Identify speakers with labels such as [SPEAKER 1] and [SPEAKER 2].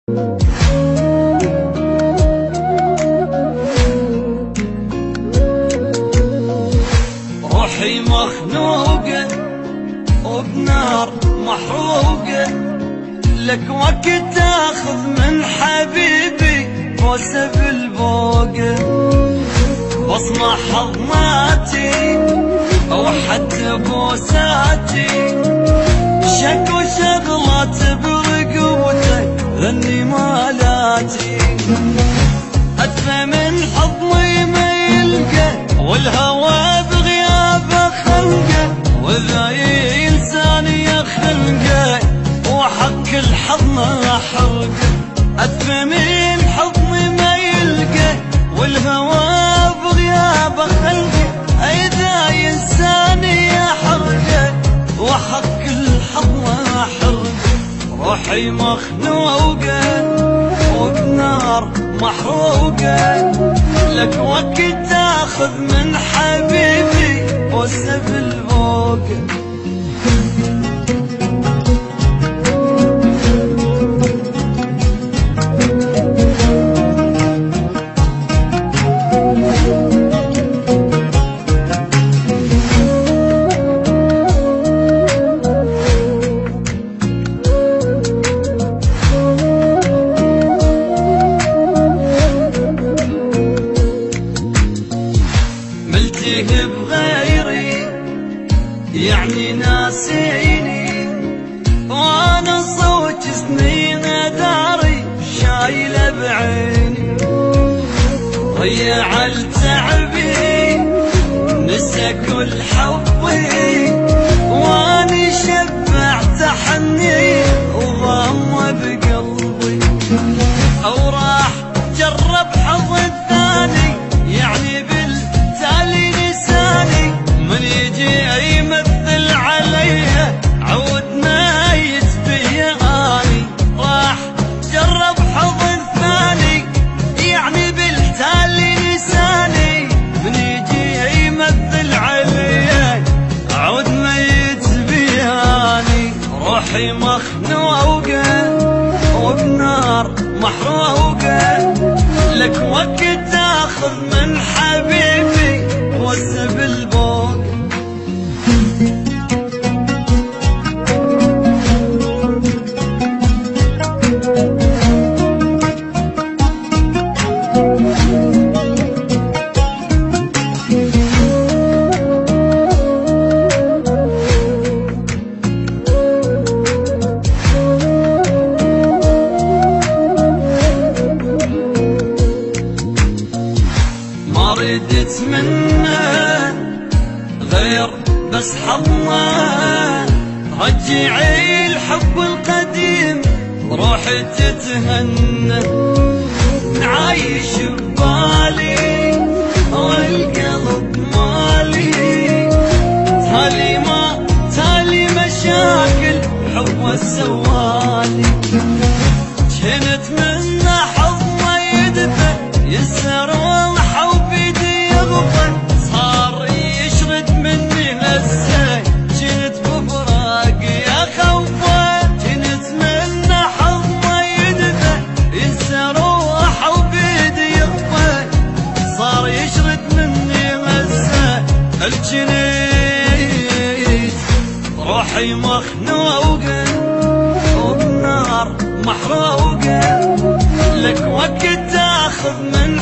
[SPEAKER 1] روحي مخنوقة وبنار محروقة، لك وقت تاخذ من حبيبي بوسة بالبوقة، واصنع حضناتي او حتى بوساتي، شك وشغلات برقبتك غني مالاتي، ادفى من حضني ما يلقى والهوى بغيابه خلقه، واذا انسان يا خلقه وحق الحضن حرقه، ادفى من حضني ما يلقى والهوى بغيابه خلقه، اذا انسان يا حرقه وحق الحضن حرقه. روحي مخنوقه وبنار محروقه، لك وقت تاخذ من حبيبي بوسه بالبوقه. ملتهي بغيري يعني ناسيني، وانا صوت سنين داري شايله بعيني، ضيع التعبي نسى كل حبي، واني شبعت حني وضم بقلبي، او راح جرب حظ الثاني يعني بالتالي نساني، من يجي يمثل علي عود ما يتبياني، راح جرب حظ الثاني يعني بالتالي نساني، من يجي يمثل علي عود ما يتبياني. روحي مخنوقه وبنار محروقه، لك وقت تاخذ من حبيبي بوسه بالبوقه. ما ردت منه غير بس حضنه، رجعي الحب القديم روحي تتهنى، عايش ببالي والقلب مالي، تالي مشاكل حب سوالي، جنت منه حضنه يدفى يسر والحب بيدي يغفى، صار يشرد مني هسه جنت بفراق يا خوفه، جنت منه حضنه يدفى يسر والحب بيدي يغفى، صار يشرد مني هسه الجنيت. روحي مخنوقه وبنار محروقه، لك وقت تاخذ من